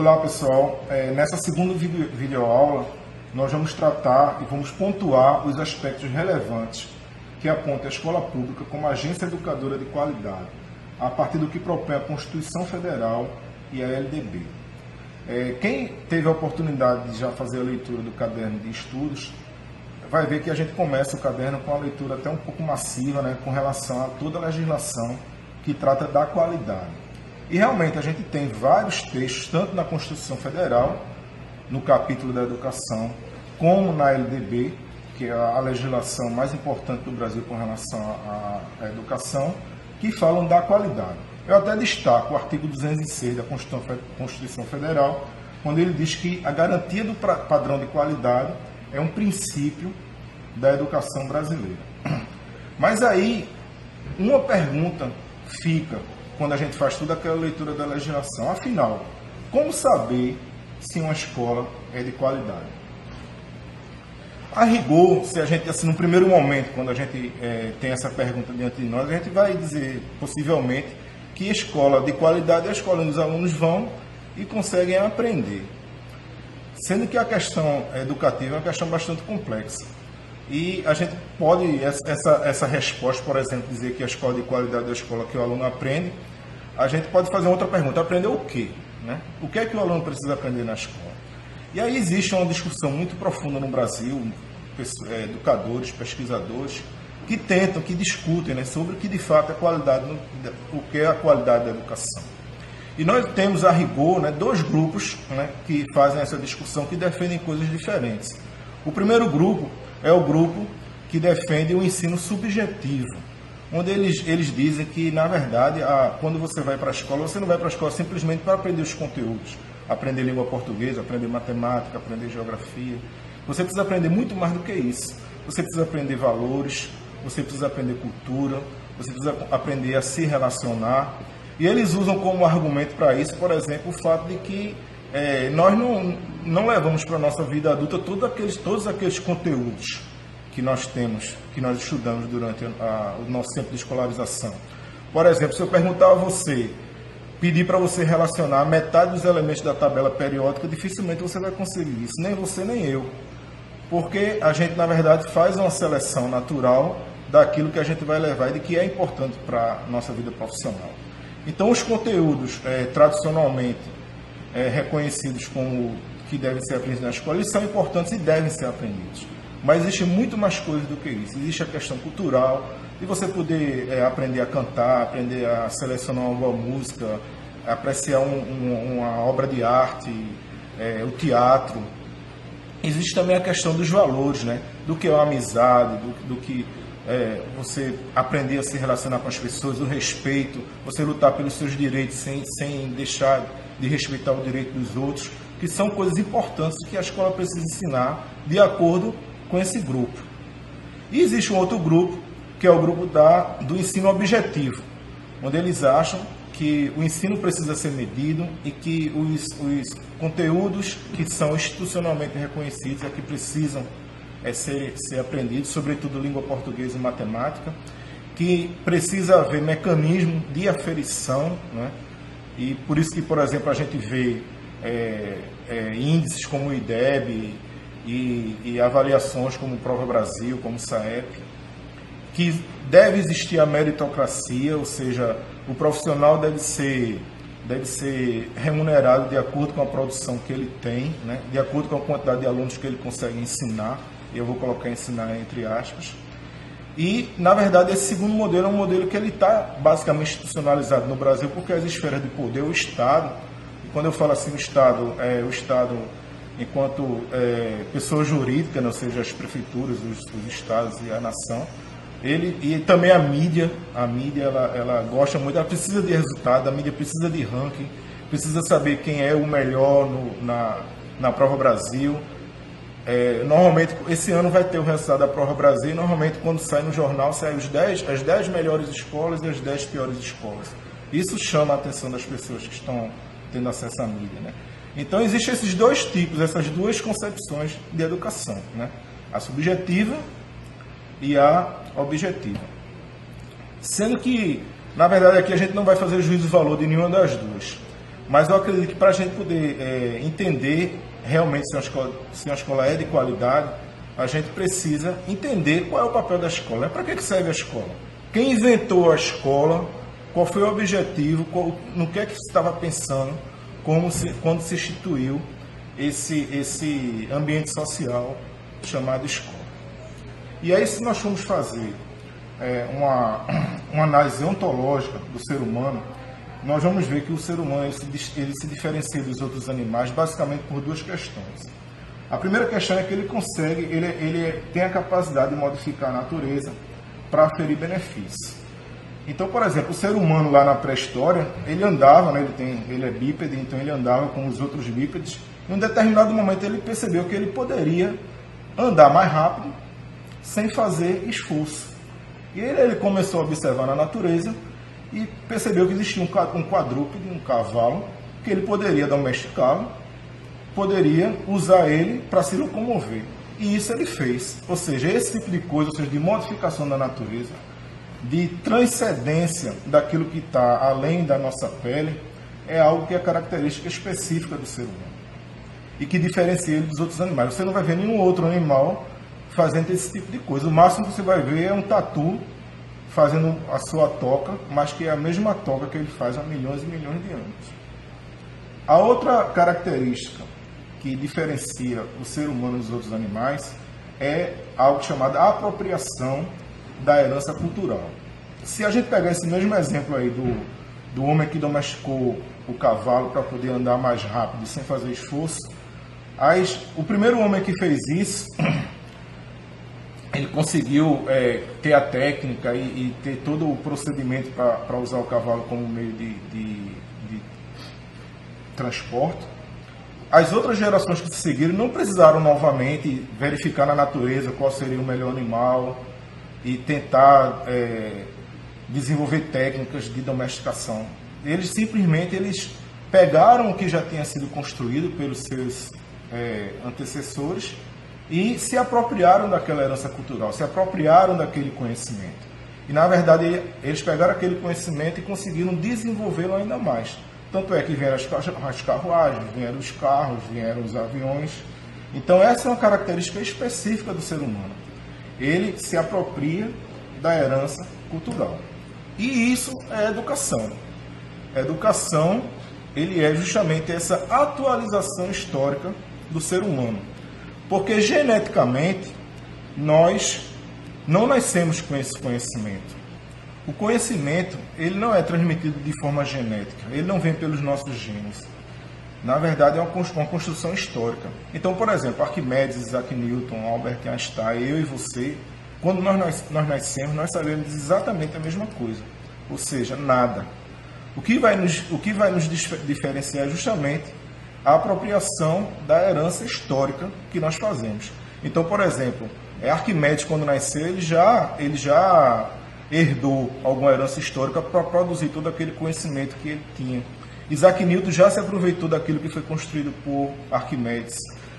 Olá pessoal, nessa segunda videoaula nós vamos tratar e vamos pontuar os aspectos relevantes que apontam a escola pública como agência educadora de qualidade, a partir do que propõe a Constituição Federal e a LDB. Quem teve a oportunidade de já fazer a leitura do caderno de estudos, vai ver que a gente começa o caderno com uma leitura até um pouco massiva, né, com relação a toda a legislação que trata da qualidade. E realmente a gente tem vários textos, tanto na Constituição Federal, no capítulo da educação, como na LDB, que é a legislação mais importante do Brasil com relação à educação, que falam da qualidade. Eu até destaco o artigo 206 da Constituição Federal, quando ele diz que a garantia do padrão de qualidade é um princípio da educação brasileira. Mas aí, uma pergunta fica quando a gente faz toda aquela leitura da legislação. Afinal, como saber se uma escola é de qualidade? A rigor, se a gente, assim, no primeiro momento, quando a gente tem essa pergunta diante de nós, a gente vai dizer, possivelmente, que escola de qualidade é a escola onde os alunos vão e conseguem aprender. Sendo que a questão educativa é uma questão bastante complexa. E a gente pode, essa resposta, por exemplo, dizer que a escola de qualidade é a escola que o aluno aprende, a gente pode fazer outra pergunta: aprender o quê? Né? O que é que o aluno precisa aprender na escola? E aí existe uma discussão muito profunda no Brasil, educadores, pesquisadores, que tentam, que discutem, né, sobre o que de fato é qualidade, o que é a qualidade da educação. E nós temos, a rigor, né, dois grupos, né, que fazem essa discussão, que defendem coisas diferentes. O primeiro grupo é o grupo que defende o ensino subjetivo, onde eles dizem que, na verdade, quando você vai para a escola, você não vai para a escola simplesmente para aprender os conteúdos, aprender língua portuguesa, aprender matemática, aprender geografia. Você precisa aprender muito mais do que isso. Você precisa aprender valores, você precisa aprender cultura, você precisa aprender a se relacionar. E eles usam como argumento para isso, por exemplo, o fato de que nós não levamos para a nossa vida adulta todos aqueles conteúdos que nós temos, que nós estudamos durante o nosso tempo de escolarização. Por exemplo, se eu perguntar a você, pedir para você relacionar metade dos elementos da tabela periódica, dificilmente você vai conseguir isso, nem você nem eu. Porque a gente, na verdade, faz uma seleção natural daquilo que a gente vai levar e de que é importante para a nossa vida profissional. Então, os conteúdos tradicionalmente reconhecidos como que devem ser aprendidos na escola, eles são importantes e devem ser aprendidos. Mas existe muito mais coisa do que isso. Existe a questão cultural, de você poder aprender a cantar, aprender a selecionar uma boa música, apreciar uma obra de arte, o teatro. Existe também a questão dos valores, né? Do que é a amizade, do que você aprender a se relacionar com as pessoas, o respeito, você lutar pelos seus direitos sem deixar de respeitar o direito dos outros, que são coisas importantes que a escola precisa ensinar de acordo com esse grupo. E existe um outro grupo, que é o grupo do ensino objetivo, onde eles acham que o ensino precisa ser medido e que os conteúdos que são institucionalmente reconhecidos é que precisam ser aprendidos, sobretudo língua portuguesa e matemática, que precisa haver mecanismo de aferição, né? E por isso que, por exemplo, a gente vê índices como o IDEB e avaliações como o Prova Brasil, como o SAEP, que deve existir a meritocracia, ou seja, o profissional deve ser remunerado de acordo com a produção que ele tem, né? De acordo com a quantidade de alunos que ele consegue ensinar. Eu vou colocar ensinar entre aspas. E, na verdade, esse segundo modelo é um modelo que ele está basicamente institucionalizado no Brasil, porque as esferas de poder, o Estado, e quando eu falo assim o Estado enquanto pessoa jurídica, né, ou seja, as prefeituras, os estados e a nação, e também a mídia ela gosta muito, ela precisa de resultado, a mídia precisa de ranking, precisa saber quem é o melhor na Prova Brasil. Normalmente, esse ano vai ter o resultado da Prova Brasil, e normalmente quando sai no jornal, saem as 10 melhores escolas e as 10 piores escolas. Isso chama a atenção das pessoas que estão tendo acesso à mídia, né? Então, existem esses dois tipos, essas duas concepções de educação, né? A subjetiva e a objetiva. Sendo que, na verdade, aqui a gente não vai fazer juízo de valor de nenhuma das duas. Mas eu acredito que para a gente poder entender realmente se uma escola é de qualidade, a gente precisa entender qual é o papel da escola. Para que serve a escola? Quem inventou a escola? Qual foi o objetivo? No que é que se estava pensando quando se instituiu esse ambiente social chamado escola? E aí, se nós formos fazer uma análise ontológica do ser humano, nós vamos ver que o ser humano ele se diferencia dos outros animais basicamente por duas questões. A primeira questão é que ele consegue, ele tem a capacidade de modificar a natureza para aferir benefícios. Então, por exemplo, o ser humano lá na pré-história, ele andava, né, ele é bípede, então ele andava com os outros bípedes. Em um determinado momento ele percebeu que ele poderia andar mais rápido sem fazer esforço. E ele começou a observar na natureza e percebeu que existia um quadrúpede, um cavalo, que ele poderia domesticá-lo, poderia usar ele para se locomover. E isso ele fez. Ou seja, esse tipo de coisa, ou seja, de modificação da natureza, de transcendência daquilo que está além da nossa pele, é algo que é característica específica do ser humano e que diferencia ele dos outros animais. Você não vai ver nenhum outro animal fazendo esse tipo de coisa. O máximo que você vai ver é um tatu fazendo a sua toca, mas que é a mesma toca que ele faz há milhões e milhões de anos. A outra característica que diferencia o ser humano dos outros animais é algo chamado apropriação da herança cultural. Se a gente pegar esse mesmo exemplo aí do homem que domesticou o cavalo para poder andar mais rápido sem fazer esforço, o primeiro homem que fez isso, ele conseguiu ter a técnica e ter todo o procedimento para usar o cavalo como meio de transporte. As outras gerações que se seguiram não precisaram novamente verificar na natureza qual seria o melhor animal e tentar desenvolver técnicas de domesticação. Eles simplesmente pegaram o que já tinha sido construído pelos seus antecessores e se apropriaram daquela herança cultural, se apropriaram daquele conhecimento. E, na verdade, eles pegaram aquele conhecimento e conseguiram desenvolvê-lo ainda mais. Tanto é que vieram as carruagens, vieram os carros, vieram os aviões. Então, essa é uma característica específica do ser humano. Ele se apropria da herança cultural. E isso é educação. A educação, ele é justamente essa atualização histórica do ser humano. Porque geneticamente nós não nascemos com esse conhecimento. O conhecimento, ele não é transmitido de forma genética, ele não vem pelos nossos genes. Na verdade, é uma construção histórica. Então, por exemplo, Arquimedes, Isaac Newton, Albert Einstein, eu e você, quando nós nascemos, nós sabemos exatamente a mesma coisa. Ou seja, nada. O que vai nos diferenciar é justamente a apropriação da herança histórica que nós fazemos. Então, por exemplo, Arquimedes, quando nasceu, ele já herdou alguma herança histórica para produzir todo aquele conhecimento que ele tinha. Isaac Newton já se aproveitou daquilo que foi construído por Arquimedes.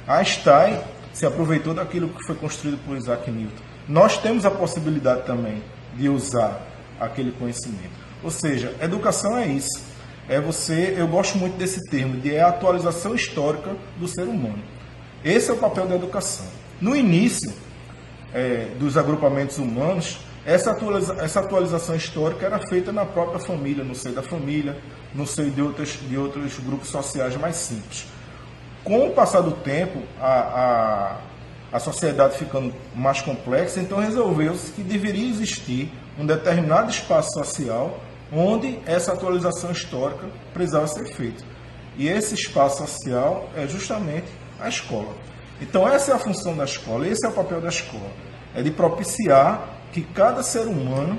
Einstein se aproveitou daquilo que foi construído por Isaac Newton. Nós temos a possibilidade também de usar aquele conhecimento. Ou seja, educação é isso. Eu gosto muito desse termo, de atualização histórica do ser humano. Esse é o papel da educação. No início dos agrupamentos humanos, essa atualização histórica era feita na própria família, no seio da família, no seio de outros grupos sociais mais simples. Com o passar do tempo, a sociedade ficando mais complexa, então resolveu-se que deveria existir um determinado espaço social onde essa atualização histórica precisava ser feita. E esse espaço social é justamente a escola. Então essa é a função da escola, esse é o papel da escola. É de propiciar que cada ser humano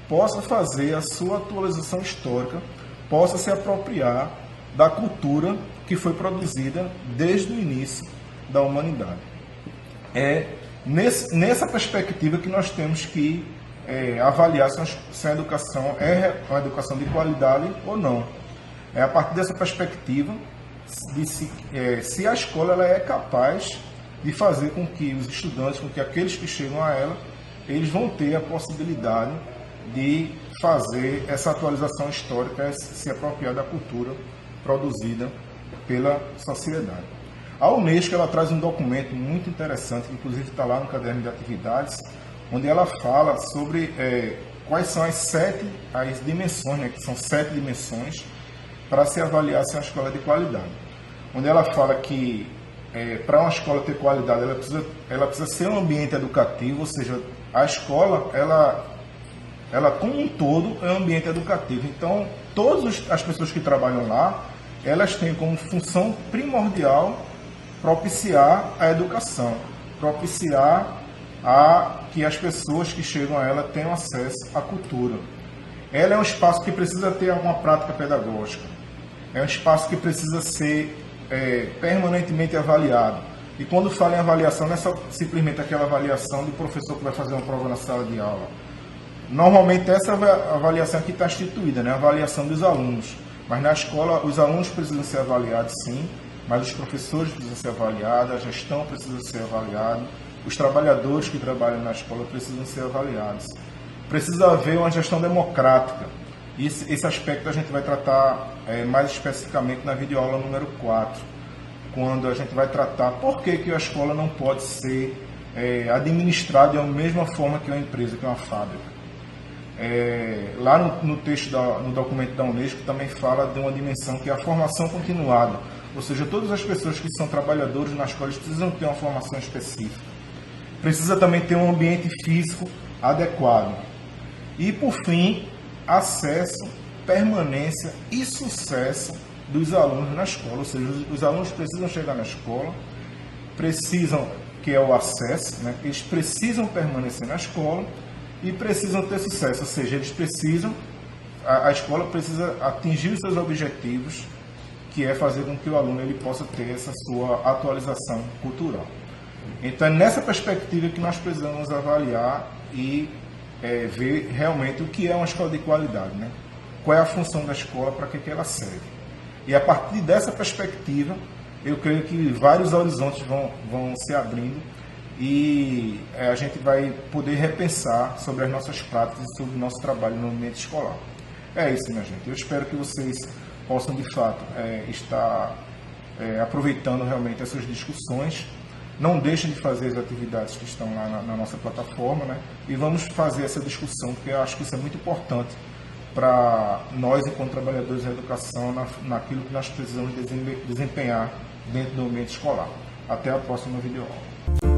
possa fazer a sua atualização histórica, possa se apropriar da cultura que foi produzida desde o início da humanidade. É nessa perspectiva que nós temos que avaliar se a educação é uma educação de qualidade ou não. É a partir dessa perspectiva de se a escola ela é capaz de fazer com que os estudantes, com que aqueles que chegam a ela, eles vão ter a possibilidade de fazer essa atualização histórica, se apropriar da cultura produzida pela sociedade. A Unesco ela traz um documento muito interessante, que inclusive está lá no caderno de atividades, onde ela fala sobre quais são as dimensões, né, que são 7 dimensões, para se avaliar se é uma escola de qualidade. Onde ela fala que para uma escola ter qualidade, ela precisa ser um ambiente educativo, ou seja, a escola, ela como um todo é um ambiente educativo. Então, todas as pessoas que trabalham lá, elas têm como função primordial propiciar a educação, propiciar que as pessoas que chegam a ela tenham acesso à cultura. Ela é um espaço que precisa ter alguma prática pedagógica, é um espaço que precisa ser permanentemente avaliado. E quando fala em avaliação, não é só simplesmente aquela avaliação do professor que vai fazer uma prova na sala de aula. Normalmente essa avaliação aqui está instituída, né? A avaliação dos alunos. Mas na escola os alunos precisam ser avaliados sim, mas os professores precisam ser avaliados, a gestão precisa ser avaliada, os trabalhadores que trabalham na escola precisam ser avaliados. Precisa haver uma gestão democrática. E esse aspecto a gente vai tratar mais especificamente na videoaula número 4, quando a gente vai tratar por que a escola não pode ser administrada da mesma forma que uma empresa, que uma fábrica. Lá no texto, no documento da Unesco, também fala de uma dimensão que é a formação continuada, ou seja, todas as pessoas que são trabalhadores na escola precisam ter uma formação específica. Precisa também ter um ambiente físico adequado. E, por fim, acesso, permanência e sucesso dos alunos na escola, ou seja, os alunos precisam chegar na escola, que é o acesso, né? Eles precisam permanecer na escola e precisam ter sucesso, ou seja, a escola precisa atingir os seus objetivos, que é fazer com que o aluno ele possa ter essa sua atualização cultural. Então é nessa perspectiva que nós precisamos avaliar e ver realmente o que é uma escola de qualidade, né? Qual é a função da escola, para que ela serve. E a partir dessa perspectiva, eu creio que vários horizontes vão se abrindo e a gente vai poder repensar sobre as nossas práticas e sobre o nosso trabalho no ambiente escolar. É isso, minha gente. Eu espero que vocês possam, de fato, estar aproveitando realmente essas discussões. Não deixem de fazer as atividades que estão lá na nossa plataforma, né? E vamos fazer essa discussão, porque eu acho que isso é muito importante para nós, enquanto trabalhadores da educação, naquilo que nós precisamos desempenhar dentro do ambiente escolar. Até a próxima videoaula.